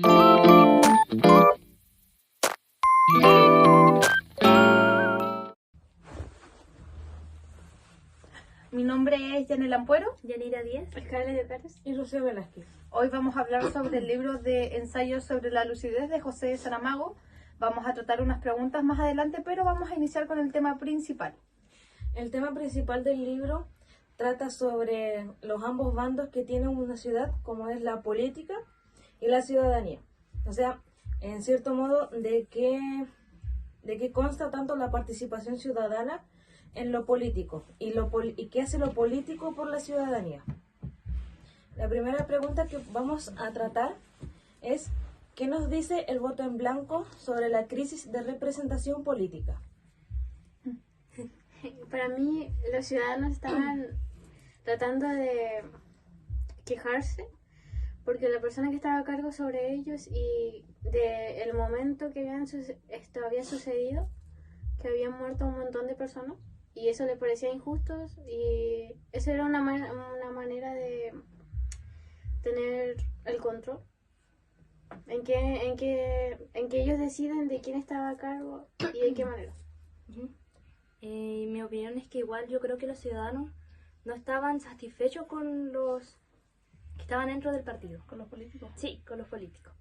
Mi nombre es Yanela Ampuero, Yanira Díaz, Scarlett de Pérez y Rocío Velázquez. Hoy vamos a hablar sobre el libro de ensayos sobre la lucidez de José Saramago. Vamos a tratar unas preguntas más adelante, pero vamos a iniciar con el tema principal. El tema principal del libro trata sobre los ambos bandos que tienen una ciudad, como es la política y la ciudadanía. O sea, en cierto modo, de qué consta tanto la participación ciudadana en lo político y qué hace lo político por la ciudadanía. La primera pregunta que vamos a tratar es: ¿qué nos dice el voto en blanco sobre la crisis de representación política? Para mí, los ciudadanos estaban tratando de quejarse porque la persona que estaba a cargo sobre ellos y del momento que esto había sucedido, que habían muerto un montón de personas, y eso les parecía injusto, y eso era una manera de tener el control, en que ellos deciden de quién estaba a cargo y de qué manera. Mi opinión es que igual yo creo que los ciudadanos no estaban satisfechos con los que estaban dentro del partido. ¿Con los políticos? Sí, con los políticos.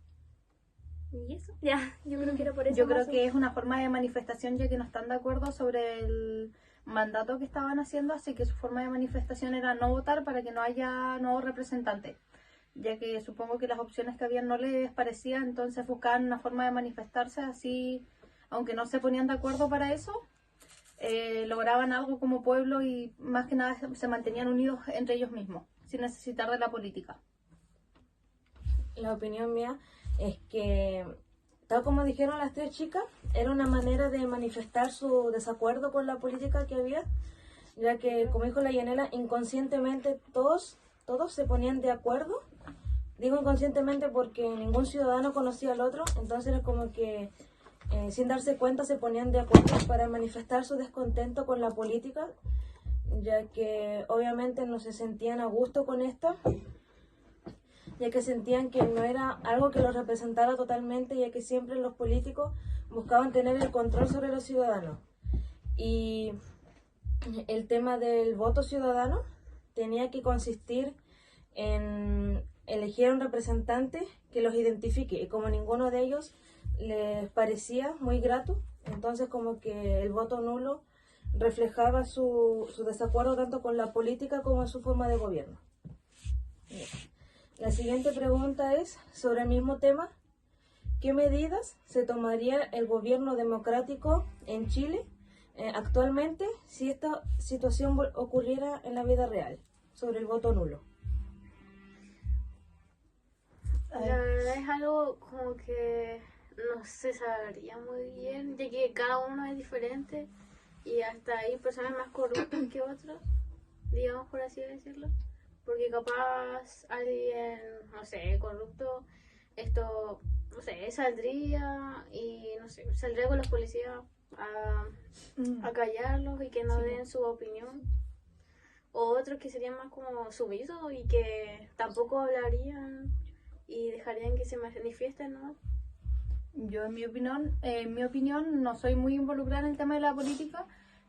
¿Y eso? Ya, yo creo que era por eso. Yo creo que es una forma de manifestación, ya que no están de acuerdo sobre el mandato que estaban haciendo, así que su forma de manifestación era no votar para que no haya nuevos representantes, ya que supongo que las opciones que habían no les parecían, entonces buscaban una forma de manifestarse así, aunque no se ponían de acuerdo para eso, lograban algo como pueblo y más que nada se mantenían unidos entre ellos mismos, sin necesitar de la política. La opinión mía es que, tal como dijeron las tres chicas, era una manera de manifestar su desacuerdo con la política que había, ya que, como dijo la Yanela, inconscientemente todos se ponían de acuerdo. Digo inconscientemente porque ningún ciudadano conocía al otro, entonces era como que sin darse cuenta se ponían de acuerdo para manifestar su descontento con la política, ya que obviamente no se sentían a gusto con esto, ya que sentían que no era algo que los representara totalmente, ya que siempre los políticos buscaban tener el control sobre los ciudadanos. Y el tema del voto ciudadano tenía que consistir en elegir a un representante que los identifique, y como ninguno de ellos les parecía muy grato, entonces como que el voto nulo reflejaba su desacuerdo tanto con la política como en su forma de gobierno. La siguiente pregunta es sobre el mismo tema: ¿qué medidas se tomaría el gobierno democrático en Chile actualmente si esta situación ocurriera en la vida real, sobre el voto nulo? La verdad es algo como que no se sabría muy bien, ya que cada uno es diferente y hasta hay personas más corruptas que otros, digamos, por así decirlo, porque capaz alguien, no sé, corrupto, no sé, saldría con los policías a callarlos y que no den su opinión, o otros que serían más como sumisos y que tampoco hablarían y dejarían que se manifiesten, ¿no? Yo en mi opinión no soy muy involucrada en el tema de la política,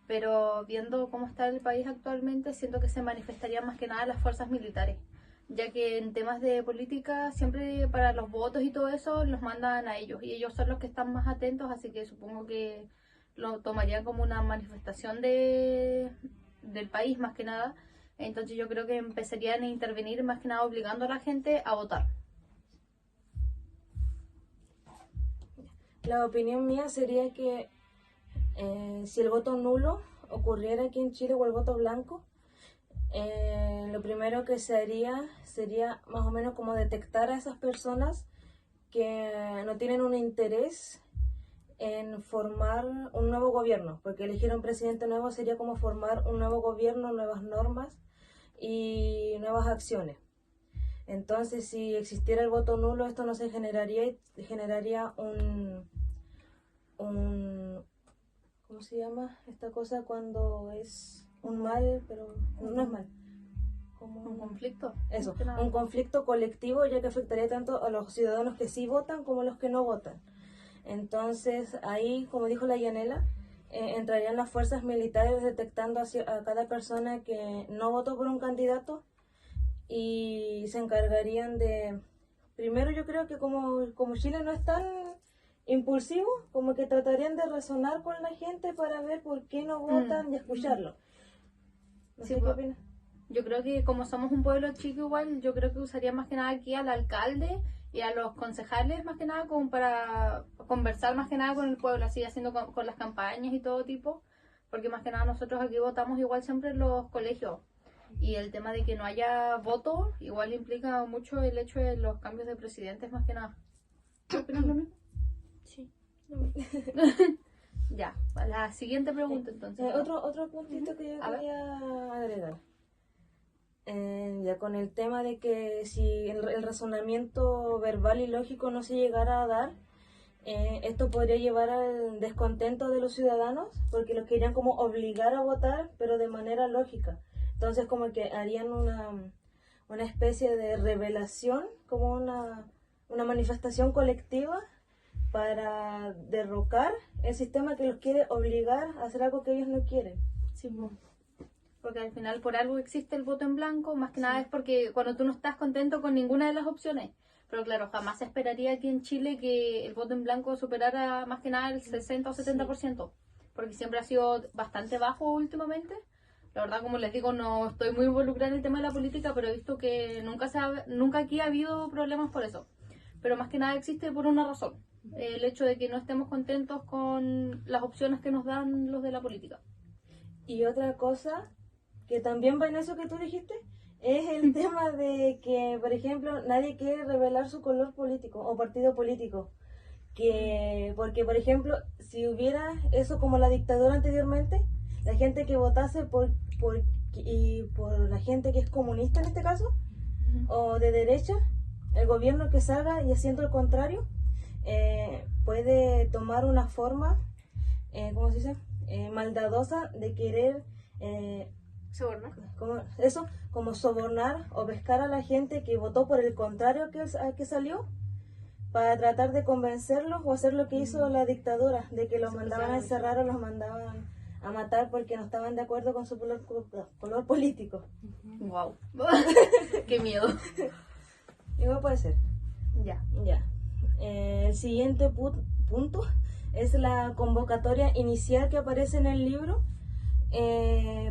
pero viendo cómo está el país actualmente, siento que se manifestarían más que nada las fuerzas militares, ya que en temas de política siempre para los votos y todo eso los mandan a ellos, y ellos son los que están más atentos, así que supongo que lo tomarían como una manifestación del país más que nada. Entonces yo creo que empezarían a intervenir más que nada obligando a la gente a votar. La opinión mía sería que si el voto nulo ocurriera aquí en Chile o el voto blanco, lo primero que se haría sería más o menos como detectar a esas personas que no tienen un interés en formar un nuevo gobierno, porque elegir un presidente nuevo sería como formar un nuevo gobierno, nuevas normas y nuevas acciones. Entonces, si existiera el voto nulo, esto no se generaría un ¿cómo se llama esta cosa cuando es un mal, pero no es mal? como Un conflicto. eso, Que no- un conflicto colectivo, ya que afectaría tanto a los ciudadanos que sí votan como a los que no votan. Entonces, ahí, como dijo la Yanela, entrarían las fuerzas militares detectando a cada persona que no votó por un candidato y se encargarían de... Primero yo creo que como Chile no es tan impulsivo, como que tratarían de razonar con la gente para ver por qué no votan y escucharlo. No Sí, sé qué pues, opinas. yo creo que como somos un pueblo chico igual, yo creo que usaría más que nada aquí al alcalde y a los concejales más que nada como para conversar más que nada con el pueblo, así haciendo con las campañas y todo tipo, porque más que nada nosotros aquí votamos igual siempre en los colegios y el tema de que no haya voto igual implica mucho el hecho de los cambios de presidentes más que nada. ¿Qué opinas lo mismo? Sí. Ya, la siguiente pregunta entonces. Otro puntito que yo A ver. quería agregar. Ya con el tema de que si el razonamiento verbal y lógico no se llegara a dar, esto podría llevar al descontento de los ciudadanos, porque los querían como obligar a votar, pero de manera lógica. Entonces como que harían una especie de revelación, como una manifestación colectiva para derrocar el sistema que los quiere obligar a hacer algo que ellos no quieren. Sí, po. Porque al final por algo existe el voto en blanco, más que nada es porque cuando tú no estás contento con ninguna de las opciones. Pero claro, jamás se esperaría aquí en Chile que el voto en blanco superara más que nada el 60 o 70%, porque siempre ha sido bastante bajo últimamente. La verdad, como les digo, no estoy muy involucrada en el tema de la política, pero he visto que nunca aquí ha habido problemas por eso. Pero más que nada existe por una razón, el hecho de que no estemos contentos con las opciones que nos dan los de la política. Y otra cosa que también va en eso que tú dijiste, es el tema de que, por ejemplo, nadie quiere revelar su color político o partido político. Porque, por ejemplo, si hubiera eso como la dictadura anteriormente, la gente que votase por la gente que es comunista en este caso, o de derecha, el gobierno que salga y haciendo el contrario, puede tomar una forma, ¿cómo se dice? Maldadosa de querer Sobornar. como sobornar o pescar a la gente que votó por el contrario que salió, para tratar de convencerlos o hacer lo que hizo la dictadura, de que los mandaban a encerrar o los mandaban a matar porque no estaban de acuerdo con su color político. Wow. Qué miedo. Igual puede ser. Ya. Ya. El siguiente punto es la convocatoria inicial que aparece en el libro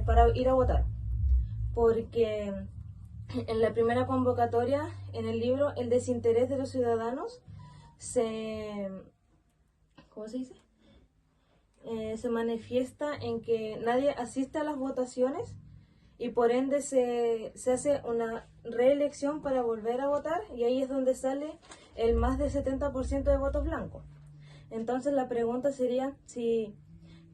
para ir a votar. Porque en la primera convocatoria en el libro, el desinterés de los ciudadanos ¿cómo se dice? Se manifiesta en que nadie asiste a las votaciones y por ende se hace una reelección para volver a votar, y ahí es donde sale el más del 70% de votos blancos. Entonces la pregunta sería si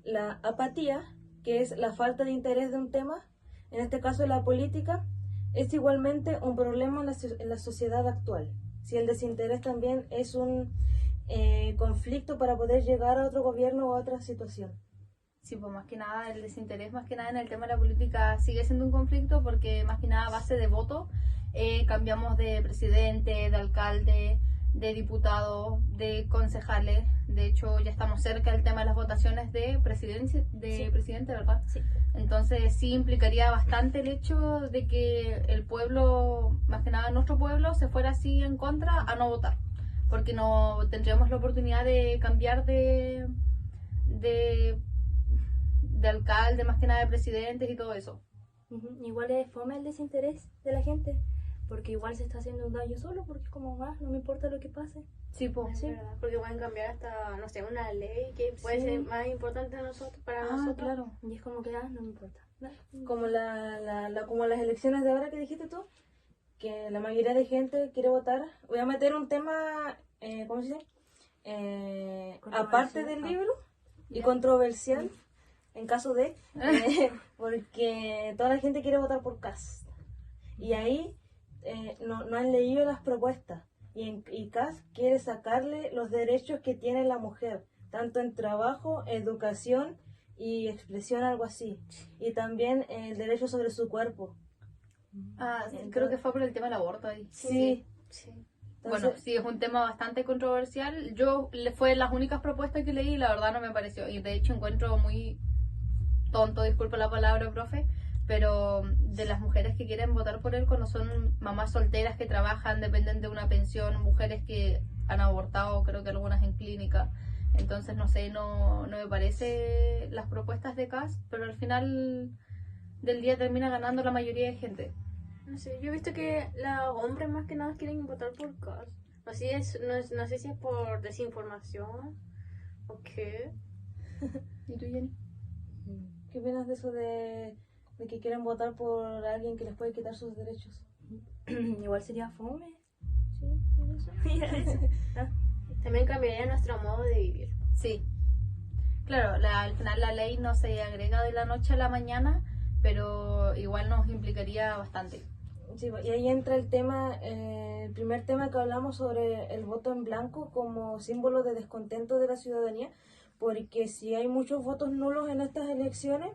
la apatía, que es la falta de interés de un tema, en este caso la política, es igualmente un problema en la sociedad actual. Si el desinterés también es un conflicto para poder llegar a otro gobierno o a otra situación. Sí, pues más que nada el desinterés, más que nada en el tema de la política sigue siendo un conflicto porque más que nada a base de voto cambiamos de presidente, de alcalde, de diputados, de concejales. De hecho, ya estamos cerca del tema de las votaciones de presidente, ¿verdad? Sí. Entonces sí implicaría bastante el hecho de que el pueblo, más que nada nuestro pueblo, se fuera así en contra a no votar. Porque no tendríamos la oportunidad de cambiar de alcalde, más que nada de presidentes y todo eso. Igual es fome el desinterés de la gente, porque igual se está haciendo un daño solo, porque como más, no me importa lo que pase. Sí, pues. Sí. ¿Verdad? Porque pueden cambiar hasta, no sé, una ley que puede Sí. ser más importante para nosotros. Claro. Y es como que, no me importa. Como como las elecciones de ahora que dijiste tú, que la mayoría de gente quiere votar. Voy a meter un tema, ¿cómo se dice? Aparte del libro y controversial, en caso de, porque toda la gente quiere votar por Kast. Y ahí no han leído las propuestas. Y Kast quiere sacarle los derechos que tiene la mujer, tanto en trabajo, educación y expresión, algo así. Y también el derecho sobre su cuerpo. Creo que fue por el tema del aborto ahí. Sí. Sí. Bueno, Entonces, sí, es un tema bastante controversial. Fue las únicas propuestas que leí y la verdad no me pareció. Y de hecho encuentro muy tonto, disculpa la palabra, profe, pero de las mujeres que quieren votar por él cuando son mamás solteras que trabajan, dependen de una pensión, mujeres que han abortado, creo que algunas en clínica. Entonces, no sé, no me parece las propuestas de Kast, pero al final del día termina ganando la mayoría de gente. No sé, yo he visto que los hombres más que nada quieren votar por Kast. No sé si es por desinformación o qué. ¿Y tú, Jenny? ¿qué opinas de eso de que quieren votar por alguien que les puede quitar sus derechos? Igual sería fome. También cambiaría nuestro modo de vivir. Sí. Claro, al final la ley no se agrega de la noche a la mañana, pero igual nos implicaría bastante. Sí, y ahí entra el tema, el primer tema que hablamos sobre el voto en blanco como símbolo de descontento de la ciudadanía, porque si hay muchos votos nulos en estas elecciones,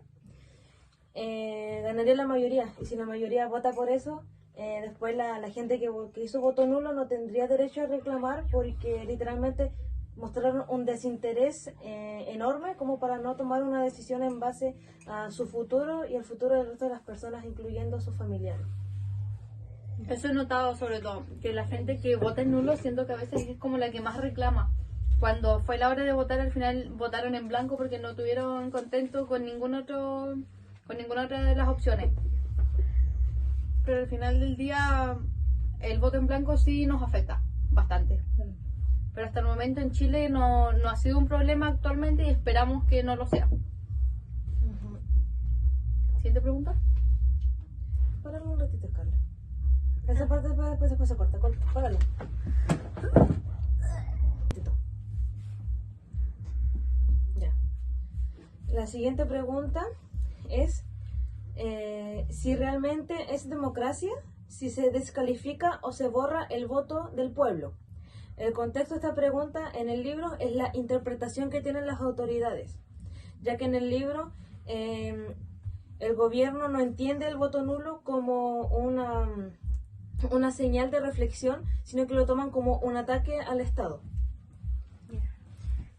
ganaría la mayoría, y si la mayoría vota por eso, después la gente que hizo voto nulo no tendría derecho a reclamar porque literalmente mostraron un desinterés enorme como para no tomar una decisión en base a su futuro y el futuro del resto de las personas, incluyendo a sus familiares. Eso he notado sobre todo, que la gente que vota en nulo siento que a veces es como la que más reclama. Cuando fue la hora de votar, al final votaron en blanco porque no tuvieron contento con ninguna otra de las opciones. Pero al final del día, el voto en blanco sí nos afecta bastante. Pero hasta el momento en Chile no ha sido un problema actualmente y esperamos que no lo sea. ¿Siguiente pregunta? Páralo un ratito, Carla. Esa parte después se corta. Páralo. Ya. La siguiente pregunta es si realmente es democracia, si se descalifica o se borra el voto del pueblo. El contexto de esta pregunta en el libro es la interpretación que tienen las autoridades, ya que en el libro el gobierno no entiende el voto nulo como una señal de reflexión, sino que lo toman como un ataque al Estado.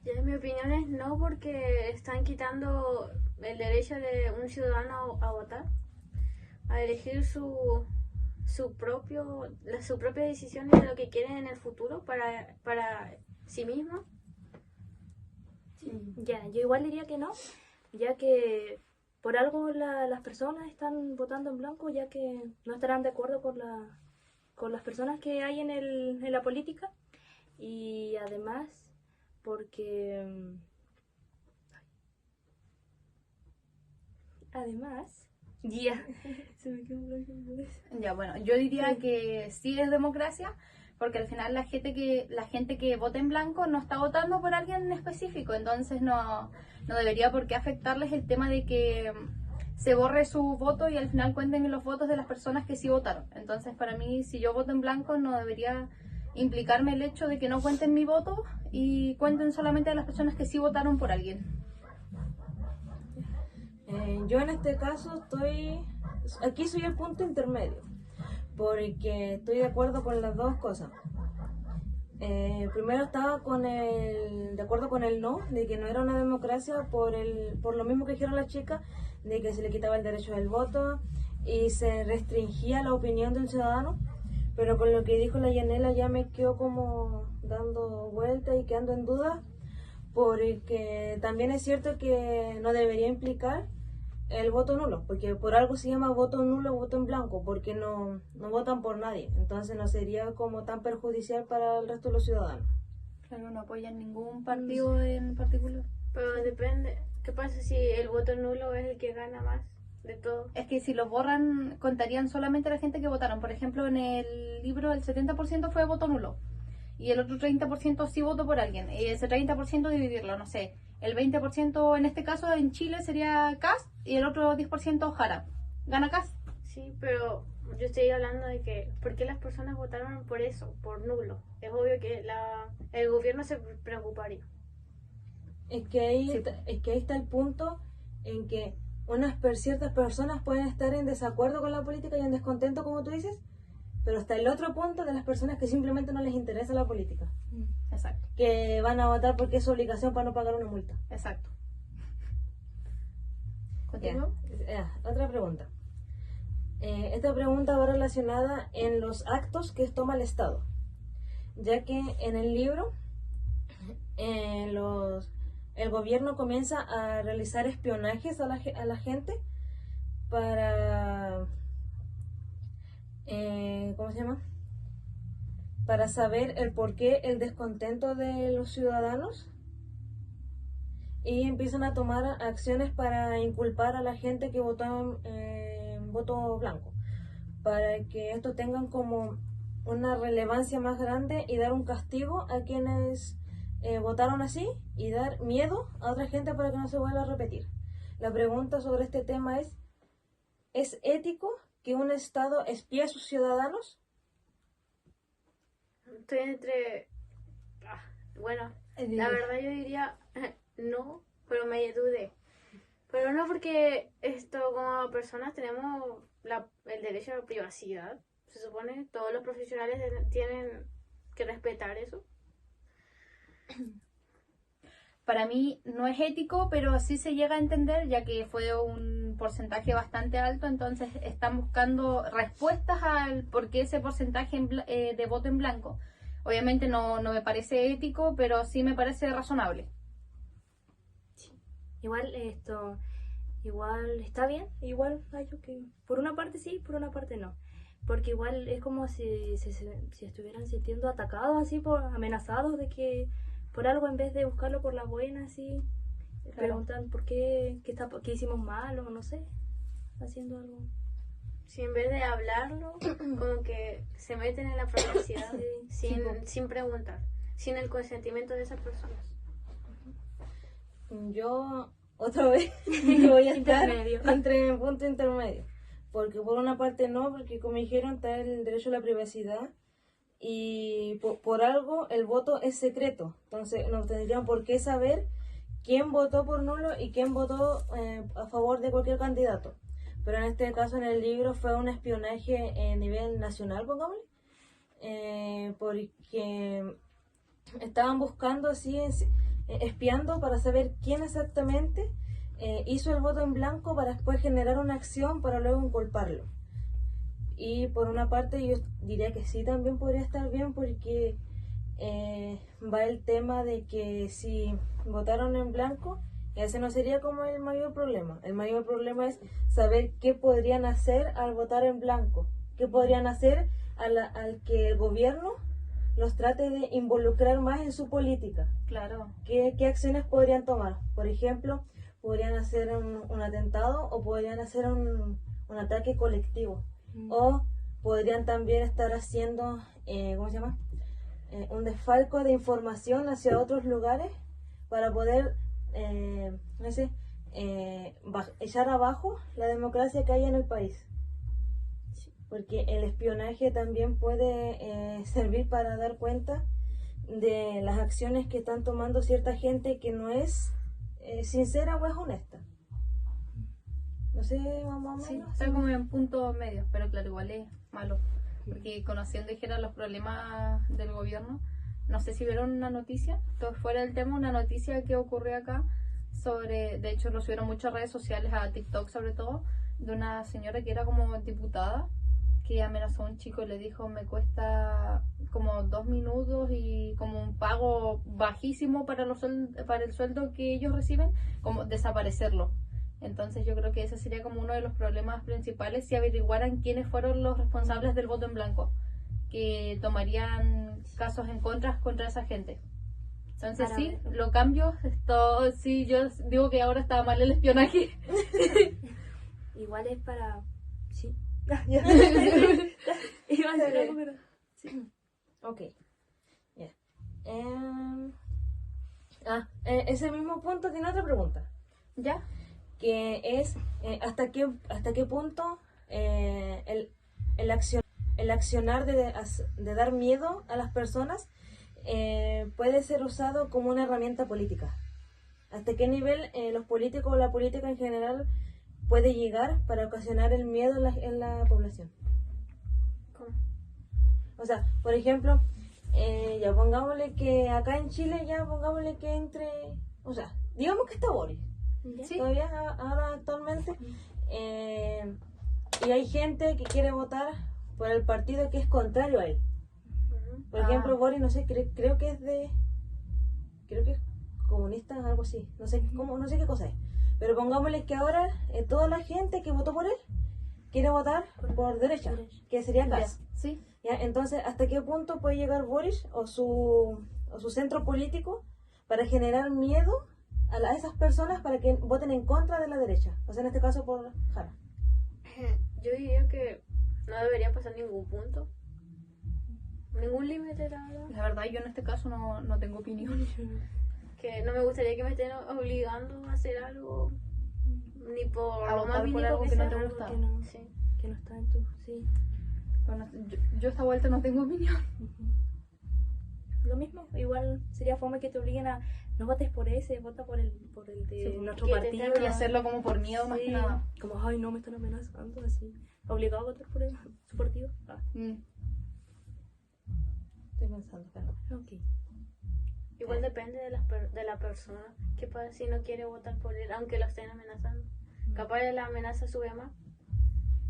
Ya, en mi opinión es no, porque están quitando el derecho de un ciudadano a votar, a elegir su propia decisión de lo que quieren en el futuro para sí mismo. Ya, yo igual diría que no, ya que por algo las personas están votando en blanco, ya que no estarán de acuerdo con las personas que hay en la política, y además porque ya se me quedó un blanco en la cabeza. Ya, bueno, yo diría que sí es democracia, porque al final la gente que vota en blanco no está votando por alguien en específico, entonces no debería por qué afectarles el tema de que se borre su voto y al final cuenten los votos de las personas que sí votaron. Entonces, para mí, si yo voto en blanco, no debería implicarme el hecho de que no cuenten mi voto y cuenten solamente a las personas que sí votaron por alguien. Yo en este caso aquí soy el punto intermedio, porque estoy de acuerdo con las dos cosas. Primero estaba de acuerdo con el no, de que no era una democracia por lo mismo que dijeron las chicas, de que se le quitaba el derecho del voto y se restringía la opinión de un ciudadano, pero con lo que dijo la Yanela ya me quedo como dando vueltas y quedando en duda, porque también es cierto que no debería implicar el voto nulo, porque por algo se llama voto nulo o voto en blanco, porque no votan por nadie, entonces no sería como tan perjudicial para el resto de los ciudadanos. Claro, no apoyan ningún partido en particular. Pero depende, ¿qué pasa si el voto nulo es el que gana más de todo? Es que si los borran, contarían solamente a la gente que votaron. Por ejemplo, en el libro el 70% fue voto nulo y el otro 30% sí votó por alguien, y ese 30% dividirlo, no sé, el 20% en este caso en Chile sería Kast y el otro 10% Jara. ¿Gana Kast? Sí, pero yo estoy hablando de que ¿por qué las personas votaron por eso, por nulo? Es obvio que el gobierno se preocuparía. Es que ahí está el punto en que ciertas personas pueden estar en desacuerdo con la política y en descontento, como tú dices, pero hasta el otro punto de las personas que simplemente no les interesa la política, Exacto, que van a votar porque es su obligación para no pagar una multa. exacto. Ya. ¿Continúo? Otra pregunta. Esta pregunta va relacionada en los actos que toma el Estado, ya que en el libro el gobierno comienza a realizar espionajes a la gente para, ¿cómo se llama? Para saber el porqué, el descontento de los ciudadanos, y empiezan a tomar acciones para inculpar a la gente que votó en voto blanco, para que esto tengan como una relevancia más grande y dar un castigo a quienes votaron así y dar miedo a otra gente para que no se vuelva a repetir. La pregunta sobre este tema ¿es ético que un Estado espíe a sus ciudadanos? Estoy entre... bueno, la verdad yo diría no, pero me dudé. Pero no, porque esto como personas tenemos el derecho a la privacidad. Se supone todos los profesionales tienen que respetar eso. Para mí no es ético, pero sí se llega a entender, ya que fue un porcentaje bastante alto, entonces están buscando respuestas al por qué ese porcentaje de voto en blanco. Obviamente no me parece ético, pero sí me parece razonable. Igual está bien, igual hay que por una parte sí, por una parte no. Porque igual es como si estuvieran sintiendo atacados así, amenazados de que por algo, en vez de buscarlo por las buenas, así preguntan por qué hicimos mal o no sé, haciendo algo. Si en vez de hablarlo, como que se meten en la privacidad sin preguntar, sin el consentimiento de esas personas. Yo otra vez voy a estar Intermedio. entre un punto intermedio, porque por una parte no, porque como dijeron está el derecho a la privacidad y por algo el voto es secreto, entonces no tendrían por qué saber quién votó por nulo y quién votó a favor de cualquier candidato. Pero en este caso, en el libro, fue un espionaje a nivel nacional, pongámosle, porque estaban buscando así, espiando para saber quién exactamente hizo el voto en blanco para después generar una acción para luego inculparlo. Y por una parte yo diría que sí, también podría estar bien, porque va el tema de que si votaron en blanco, ese no sería como el mayor problema. El mayor problema es saber qué podrían hacer al votar en blanco, qué podrían hacer al que el gobierno los trate de involucrar más en su política. Claro. ¿Qué acciones podrían tomar? Por ejemplo, podrían hacer un atentado o podrían hacer un ataque colectivo. O podrían también estar haciendo, ¿cómo se llama? Un desfalco de información hacia otros lugares para poder, no sé, echar abajo la democracia que hay en el país. Porque el espionaje también puede servir para dar cuenta de las acciones que están tomando cierta gente que no es sincera o es honesta. No sé, más o Sí, menos. está como en punto medio, pero claro, igual es malo. Porque conociendo, dijera, los problemas del gobierno, no sé si vieron una noticia, todo fuera del tema, una noticia que ocurrió acá sobre, de hecho lo subieron muchas redes sociales, a TikTok sobre todo, de una señora que era como diputada, que amenazó a un chico y le dijo: me cuesta como 2 minutos y como un pago bajísimo para para el sueldo que ellos reciben, como desaparecerlo. Entonces yo creo que ese sería como uno de los problemas principales, si averiguaran quiénes fueron los responsables del voto en blanco, que tomarían casos en contra esa gente. Entonces Para sí, ver. lo cambio, esto sí, yo digo que ahora está mal el espionaje. Igual es para... Sí. Ya. Iba a decir algo, pero... Ok. Ya. Ese mismo punto tiene otra pregunta, ¿Ya? que es hasta qué punto el accionar de dar miedo a las personas puede ser usado como una herramienta política. ¿Hasta qué nivel los políticos o la política en general puede llegar para ocasionar el miedo en la población? ¿Cómo? O sea, por ejemplo, ya pongámosle que acá en Chile ya pongámosle que entre, o sea, digamos que está Boris, ¿Ya? Sí. todavía ahora actualmente, y hay gente que quiere votar por el partido que es contrario a él. Ujú. Por Ah. ejemplo, Boris, no sé, creo que es comunista, algo así, no sé cómo, no sé qué cosa es. Pero pongámosle que ahora toda la gente que votó por él quiere votar por derecha, que sería Ya, Kast. sí. ¿Ya? Entonces, ¿hasta qué punto puede llegar Boris o su centro político para generar miedo a esas personas para que voten en contra de la derecha? O sea, en este caso por Jara. Yo diría que no debería pasar ningún punto. Ningún límite, la verdad. La verdad, yo en este caso no tengo opinión. Que no me gustaría que me estén obligando a hacer algo. Ni por A lo votar más por mínimo algo que que no sea. te Algo gusta. que no, Sí. que no está en tu... Sí. Bueno, yo esta vuelta no tengo opinión. Ujú. Lo mismo, igual sería fome que te obliguen a no votes por ese, vota por el de Sí, nuestro que te partido. estén Y hacerlo como por miedo más Sí, que nada. como, ay, no, me están amenazando, así. Obligado a votar por su partido. Ah, Mm. Estoy pensando, pero... ok. Igual depende de la persona. ¿Qué pasa si no quiere votar por él, aunque lo estén amenazando? Capaz la amenaza sube más.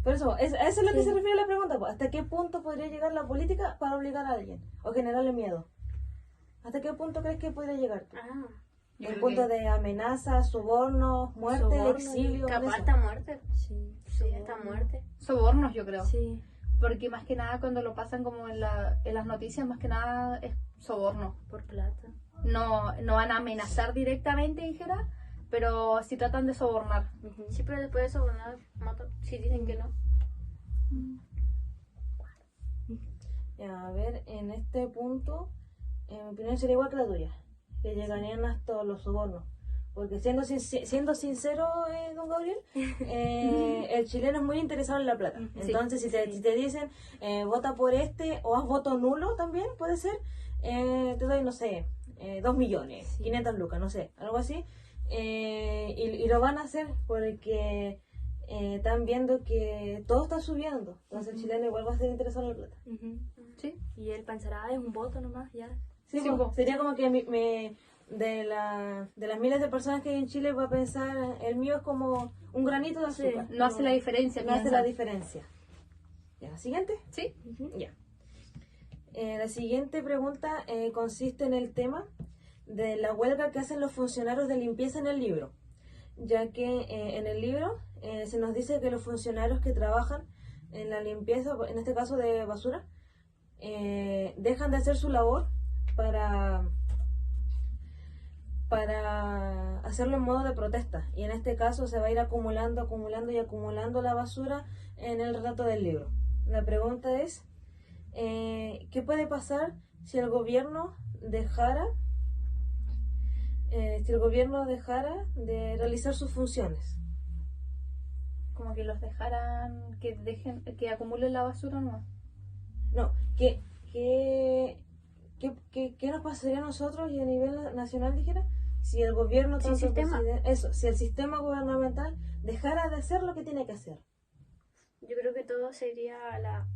Por eso, a eso es lo que Sí. se refiere la pregunta. Pues, ¿hasta qué punto podría llegar la política para obligar a alguien o generarle miedo? ¿Hasta qué punto crees que podría llegar tú? Ah, Yo ¿Un creo punto que- de amenaza, soborno, muerte, Soborno, exilio? capaz eso? hasta muerte. Sí, Sí, hasta muerte. Sobornos, yo creo. Sí, Porque más que nada cuando lo pasan como en las noticias, más que nada es soborno. por plata. No van a amenazar directamente, dijera, pero sí tratan de sobornar. Ujú. Sí, pero después de eso, bueno, mata. Si dicen que no. Ya, a ver, en este punto, mi opinión sería igual que la tuya, que llegarían hasta los sobornos. Porque siendo sincero, don Gabriel, el chileno es muy interesado en la plata. Sí, Entonces, si sí. te dicen, vota por este o haz voto nulo también, puede ser, te doy, no sé, 2 millones, Sí. 500 lucas, no sé, algo así. Y lo van a hacer porque están viendo que todo está subiendo. Entonces, el chileno igual va a estar interesado en la plata. Ujú. ¿Sí? Y él pensará, es un voto nomás, ya. Sí, Sí, pues, po. sería como que de las miles de personas que hay en Chile va a pensar, el mío es como un granito de Sí. azúcar. No hace la diferencia, No hace piensan. la diferencia. Ya, siguiente. ¿Sí? Ujú. Ya. La siguiente pregunta consiste en el tema de la huelga que hacen los funcionarios de limpieza en el libro, ya que en el libro se nos dice que los funcionarios que trabajan en la limpieza, en este caso de basura, dejan de hacer su labor para hacerlo en modo de protesta, y en este caso se va a ir acumulando la basura en el relato del libro. La pregunta es, ¿qué puede pasar si el gobierno dejara de realizar sus funciones? Como que los dejaran, que acumulen la basura, ¿no? No, ¿qué nos pasaría a nosotros y a nivel nacional, dijera, si el gobierno, Sin tanto el sistema. si el sistema gubernamental dejara de hacer lo que tiene que hacer? Yo creo que todo sería a la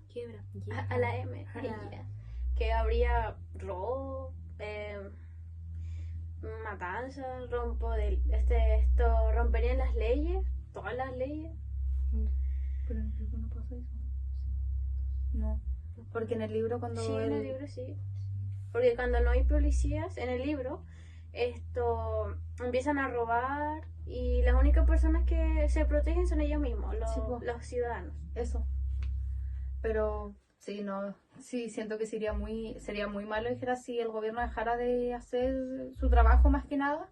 Quiebra. a la M. A la- ya. Que habría robo, matanzas, romperían las leyes, todas las leyes. Pero en el libro no pasa eso. No. Porque en el libro cuando Sí, en él- el libro sí. Porque cuando no hay policías en el libro, empiezan a robar y las únicas personas que se protegen son ellos mismos, Sí, po. los ciudadanos. Eso. Pero sí, no, sí, siento que sería muy malo, dijera, si el gobierno dejara de hacer su trabajo más que nada,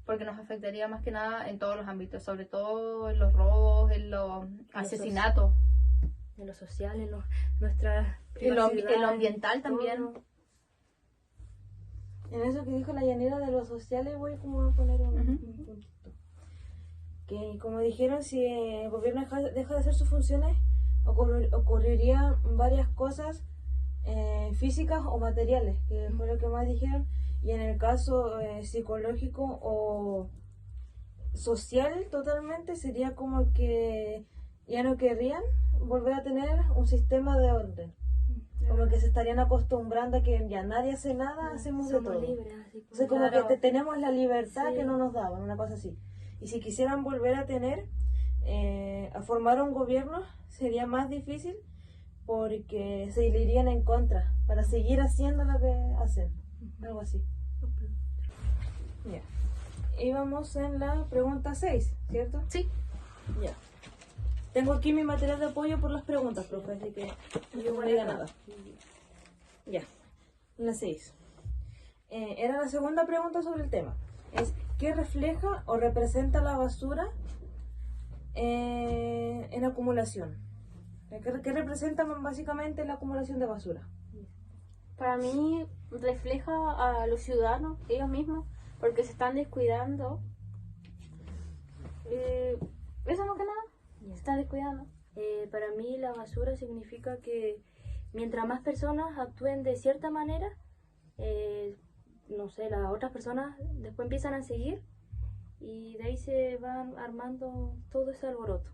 porque nos afectaría más que nada en todos los ámbitos, sobre todo en los robos, en los asesinatos, En lo social, nuestra en lo privacidad, ambiental también. todo. En eso que dijo la llanera de los sociales voy como a poner un Ujú. puntito. Que como dijeron, si el gobierno deja de hacer sus funciones, ocurrirían varias cosas físicas o materiales, que fue lo que más dijeron, y en el caso psicológico social totalmente sería como que ya no querrían volver a tener un sistema de orden. Como que se estarían acostumbrando a que ya nadie hace nada, hacemos de Somos todo. libres, así Entonces como... como Claro. que tenemos la libertad Sí. que no nos daban, una cosa así. Y si quisieran volver a tener, a formar un gobierno, sería más difícil porque se le irían en contra para seguir haciendo lo que hacen. Algo así. Ya. Íbamos en la pregunta 6, ¿cierto? Sí. Ya. Tengo aquí mi material de apoyo por las preguntas, profe, así que no me diga nada. Ya. La 6. Era la segunda pregunta sobre el tema. Es, ¿qué refleja o representa la basura en acumulación? ¿Qué representa básicamente la acumulación de basura? Para mí refleja a los ciudadanos, ellos mismos, porque se están descuidando. Eso no que nada, se están descuidando. Para mí la basura significa que mientras más personas actúen de cierta manera, no sé, las otras personas después empiezan a seguir y de ahí se van armando todo ese alboroto.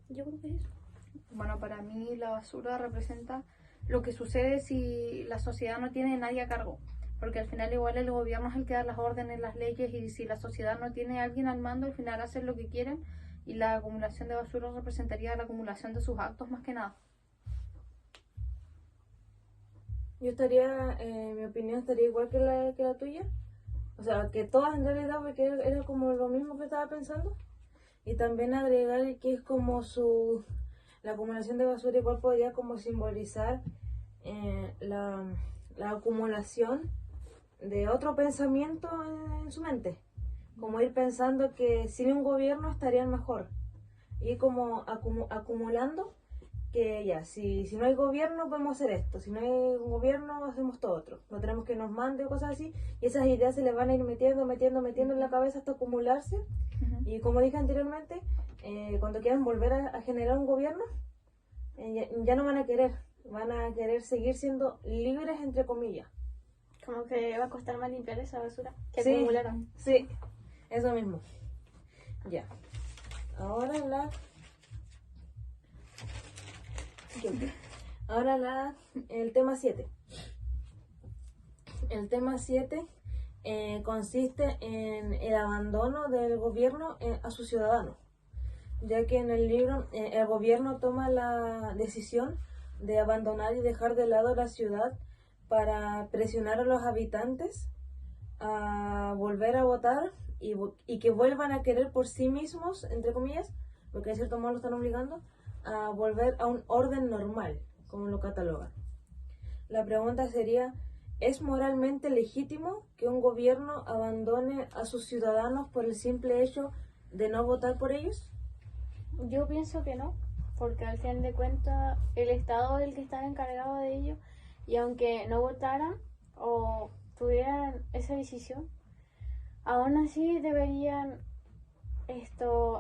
Yo creo que es eso. Bueno, para mí la basura representa lo que sucede si la sociedad no tiene nadie a cargo. Porque al final igual el gobierno es el que da las órdenes, las leyes, y si la sociedad no tiene a alguien al mando, al final hacen lo que quieren, y la acumulación de basura representaría la acumulación de sus actos más que nada. Yo estaría, mi opinión estaría igual que la tuya. O sea, que todas en realidad, porque era como lo mismo que estaba pensando. Y también agregar que es como la acumulación de basura igual podría como simbolizar la acumulación de otro pensamiento en su mente. Como ir pensando que sin un gobierno estarían mejor. Y como acumulando que ya, si no hay gobierno podemos hacer esto, si no hay un gobierno hacemos todo otro, no tenemos que nos mande o cosas así, y esas ideas se les van a ir metiendo en la cabeza hasta acumularse, y como dije anteriormente, cuando quieran volver a generar un gobierno, ya no van a querer seguir siendo libres entre comillas. Como que va a costar más limpiar esa basura que Sí, acumularon. sí, eso mismo. Ya. Ahora el tema 7. El tema 7 consiste en el abandono del gobierno a sus ciudadanos, ya que en el libro el gobierno toma la decisión de abandonar y dejar de lado la ciudad para presionar a los habitantes a volver a votar y que vuelvan a querer por sí mismos, entre comillas, porque de cierto modo lo están obligando, a volver a un orden normal, como lo catalogan. La pregunta sería, ¿es moralmente legítimo que un gobierno abandone a sus ciudadanos por el simple hecho de no votar por ellos? Yo pienso que no, porque al fin de cuentas el Estado es el que está encargado de ello, y aunque no votaran o tuvieran esa decisión, aún así deberían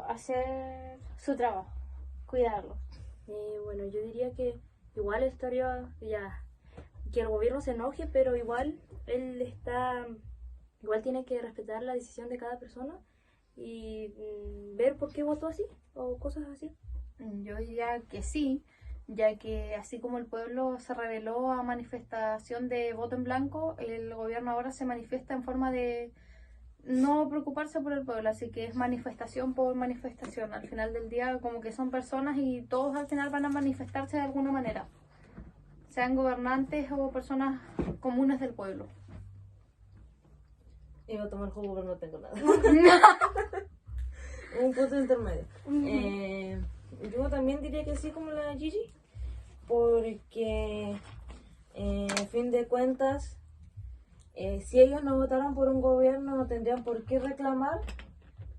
hacer su trabajo, cuidarlo. Bueno, yo diría que igual estaría ya que el gobierno se enoje, pero igual igual tiene que respetar la decisión de cada persona y ver por qué votó así o cosas así. Yo diría que sí, ya que así como el pueblo se rebeló a manifestación de voto en blanco, el gobierno ahora se manifiesta en forma de no preocuparse por el pueblo, así que es manifestación por manifestación. Al final del día como que son personas y todos al final van a manifestarse de alguna manera, sean gobernantes o personas comunes del pueblo. Iba a tomar jugo pero no tengo nada. Un punto intermedio. Yo también diría que sí, como la Gigi, porque a fin de cuentas, si ellos no votaron por un gobierno, no tendrían por qué reclamar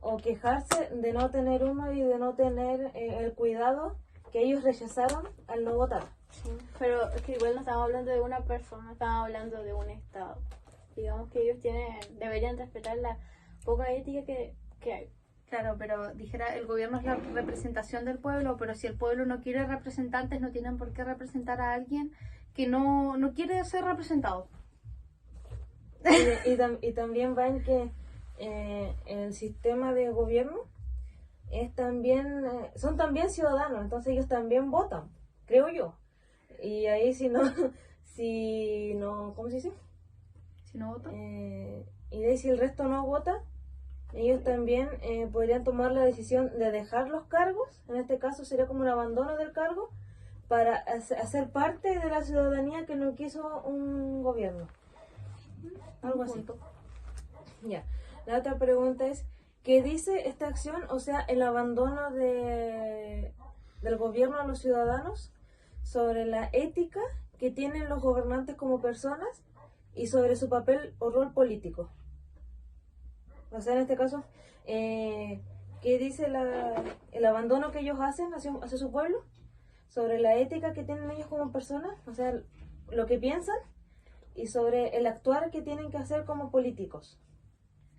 o quejarse de no tener uno y de no tener el cuidado que ellos rechazaron al no votar. Sí, pero es que igual no estamos hablando de una persona, estamos hablando de un Estado. Digamos que ellos deberían respetar la poca ética que hay. Claro, pero dijera, el gobierno es la representación del pueblo, pero si el pueblo no quiere representantes, no tienen por qué representar a alguien que no quiere ser representado. Y también va en que el sistema de gobierno es también, son también ciudadanos, entonces ellos también votan, creo yo. Y ahí si no, si no, ¿cómo se dice? Si no voto. Y de ahí si el resto no vota, ellos también podrían tomar la decisión de dejar los cargos, en este caso sería como un abandono del cargo, para hacer parte de la ciudadanía que no quiso un gobierno. Algo así. Ya. La otra pregunta es, ¿qué dice esta acción? O sea, el abandono del gobierno a los ciudadanos sobre la ética que tienen los gobernantes como personas y sobre su papel o rol político. O sea, en este caso, ¿qué dice el abandono que ellos hacen hacia su pueblo? Sobre la ética que tienen ellos como personas, o sea, lo que piensan, y sobre el actuar que tienen que hacer como políticos.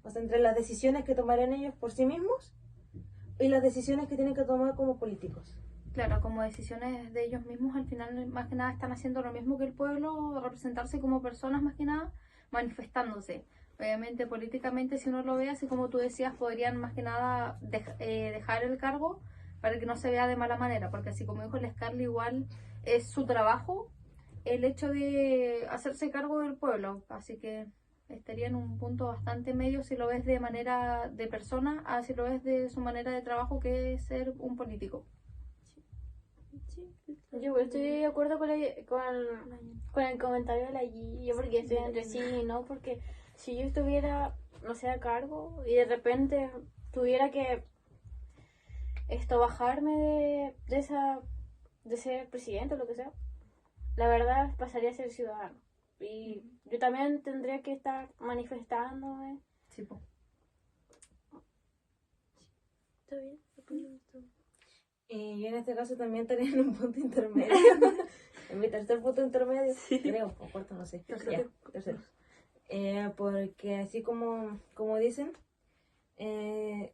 O sea, entre las decisiones que tomarán ellos por sí mismos y las decisiones que tienen que tomar como políticos. Claro, como decisiones de ellos mismos, al final más que nada están haciendo lo mismo que el pueblo, representarse como personas más que nada, manifestándose. Obviamente políticamente, si uno lo ve así como tú decías, podrían más que nada dejar el cargo para que no se vea de mala manera, porque así como dijo el Scarly, igual es su trabajo el hecho de hacerse cargo del pueblo, así que estaría en un punto bastante medio si lo ves de manera de persona, a si lo ves de su manera de trabajo, que es ser un político. Yo estoy de acuerdo con el comentario de la G, yo porque estoy entre sí y no, porque si yo estuviera, no sé, a cargo y de repente tuviera que bajarme de ser presidente o lo que sea, la verdad pasaría a ser ciudadano. Y yo también tendría que estar manifestándome. Sí, po. Está bien, Y yo en este caso también estaría en un punto intermedio. En mi tercer punto intermedio, creo, o cuarto, no sé. Tercero. Ya, tercero. Porque así como dicen,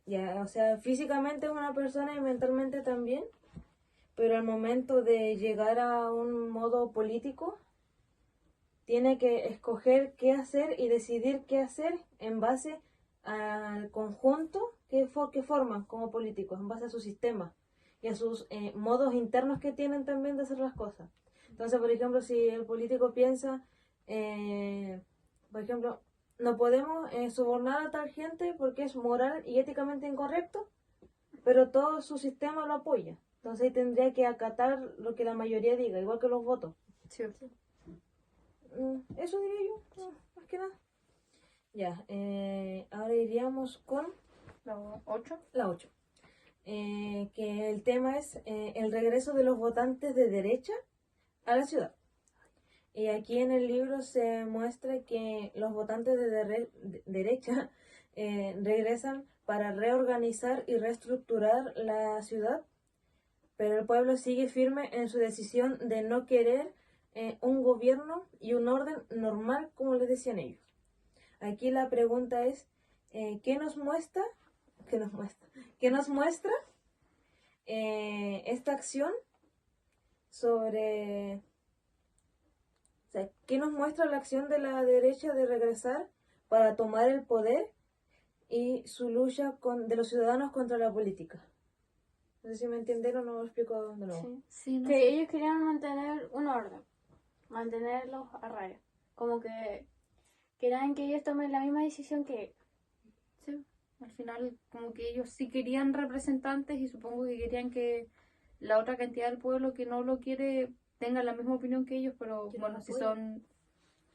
ya, o sea, físicamente es una persona y mentalmente también, pero al momento de llegar a un modo político, tiene que escoger qué hacer y decidir qué hacer en base al conjunto que forman como políticos, en base a su sistema y a sus modos internos que tienen también de hacer las cosas. Entonces, por ejemplo, si el político piensa, por ejemplo, no podemos sobornar a tal gente porque es moral y éticamente incorrecto, pero todo su sistema lo apoya. Entonces ahí tendría que acatar lo que la mayoría diga, igual que los votos. Sí. Eso diría yo, no, más que nada. Ya, ahora iríamos con La 8. la 8. Que el tema es el regreso de los votantes de derecha a la ciudad. Y aquí en el libro se muestra que los votantes de derecha regresan para reorganizar y reestructurar la ciudad, pero el pueblo sigue firme en su decisión de no querer un gobierno y un orden normal, como les decían ellos. Aquí la pregunta es, ¿qué nos muestra esta acción sobre... O sea, ¿qué nos muestra la acción de la derecha de regresar para tomar el poder y su lucha de los ciudadanos contra la política? No sé si me entendieron o no lo explico de nuevo. Sí, no Que sé. ellos querían mantener un orden, mantenerlos a raya. Como que querían que ellos tomen la misma decisión que Sí. Al final, como que ellos sí querían representantes y supongo que querían que la otra cantidad del pueblo que no lo quiere tenga la misma opinión que ellos, pero Que bueno, los si apoye. son...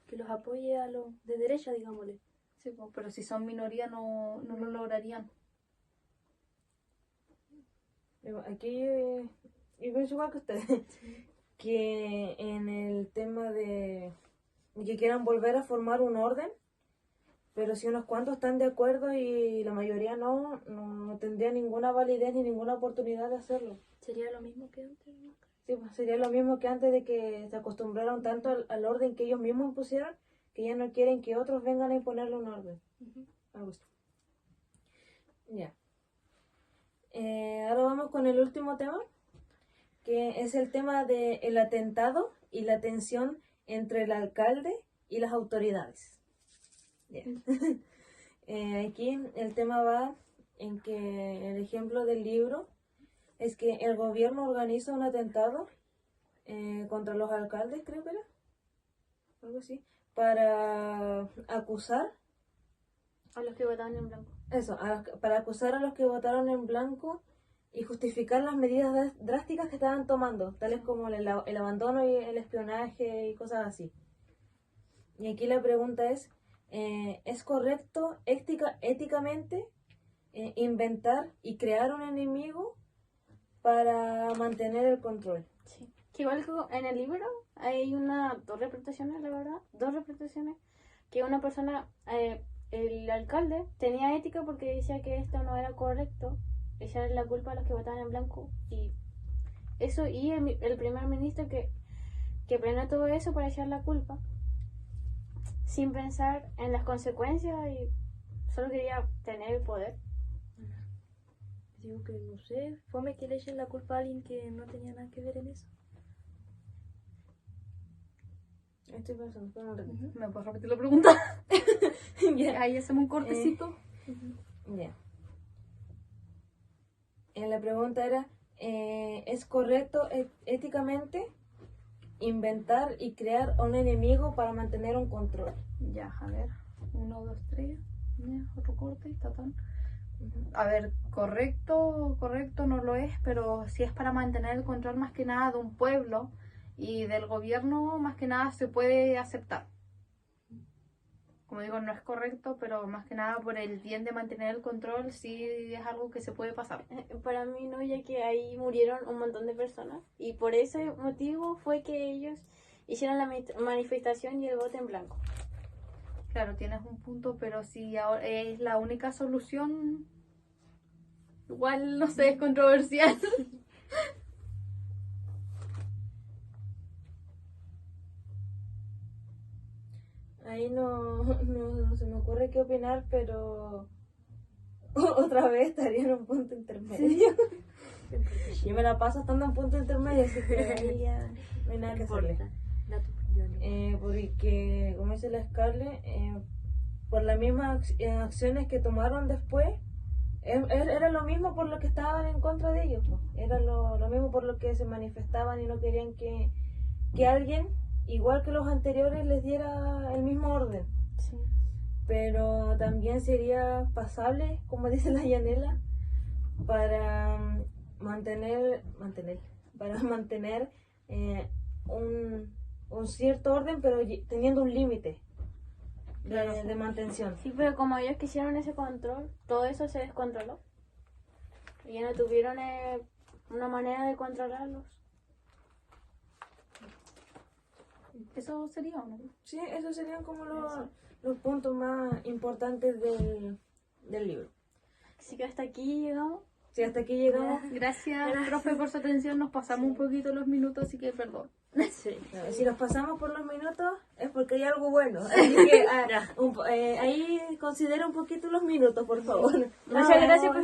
Que los apoye a los de derecha, digámosle. Sí, pues, pero si son minoría no lo lograrían. Aquí yo pienso igual que ustedes, que en el tema de que quieran volver a formar un orden, pero si unos cuantos están de acuerdo y la mayoría no tendría ninguna validez ni ninguna oportunidad de hacerlo. Sería lo mismo que antes, ¿no? Sí, pues sería lo mismo que antes de que se acostumbraron tanto al orden que ellos mismos impusieron, que ya no quieren que otros vengan a imponerle un orden. Algo así. Ya. Ahora vamos con el último tema, que es el tema del atentado y la tensión entre el alcalde y las autoridades. Ya. Aquí el tema va en que el ejemplo del libro es que el gobierno organiza un atentado contra los alcaldes, creo que era, algo así, para acusar A los que votaban en blanco. eso, para acusar a los que votaron en blanco y justificar las medidas drásticas que estaban tomando, tales como el abandono y el espionaje y cosas así. Y aquí la pregunta ¿es correcto éticamente inventar y crear un enemigo para mantener el control? Sí. Que igual en el libro hay dos representaciones, la verdad. Dos representaciones. Que una persona, el alcalde, tenía ética porque decía que esto no era correcto. Echarle la culpa a los que votaban en blanco. Y eso, y el primer ministro que planeó todo eso para echar la culpa. Sin pensar en las consecuencias y solo quería tener el poder. Digo que no sé, fome que le echen la culpa a alguien que no tenía nada que ver en eso. Estoy pensando, espera un ratito. ¿Me puedes repetir la pregunta? Ya. Ahí hacemos un cortecito. Ya. La pregunta era, ¿es correcto éticamente inventar y crear un enemigo para mantener un control? Ya, a ver. 1, 2, 3. Otro corte. Tatán. A ver, correcto no lo es, pero si es para mantener el control más que nada de un pueblo y del gobierno, más que nada se puede aceptar. Como digo, no es correcto, pero más que nada por el bien de mantener el control, sí es algo que se puede pasar. Para mí no, ya que ahí murieron un montón de personas. Y por ese motivo fue que ellos hicieron la manifestación y el voto en blanco. Claro, tienes un punto, pero si ahora es la única solución, igual no sé, es controversial. Ahí no se me ocurre qué opinar, pero otra vez estaría en un punto intermedio. Yo me la paso estando en punto intermedio, así que ahí ya no hay nada que hacerle. Da tu opinión. Porque, como dice la Scarlett, por las mismas acciones que tomaron después, era lo mismo por lo que estaban en contra de ellos, pues. Era lo mismo por lo que se manifestaban y no querían que alguien, igual que los anteriores, les diera el mismo orden. Sí. Pero también sería pasable, como dice la Yanela, para mantener un cierto orden, pero teniendo un límite de mantención. Sí, pero como ellos quisieron ese control, todo eso se descontroló. Y ya no tuvieron una manera de controlarlos. Eso sería, ¿no? Sí, esos serían como los puntos más importantes del libro. Así que hasta aquí llegamos. Sí, hasta aquí llegamos. Gracias, profe, por su atención. Nos pasamos un poquito los minutos, así que perdón. Sí. Si nos pasamos por los minutos es porque hay algo bueno. Así que ahí considera un poquito los minutos, por favor. Muchas gracias por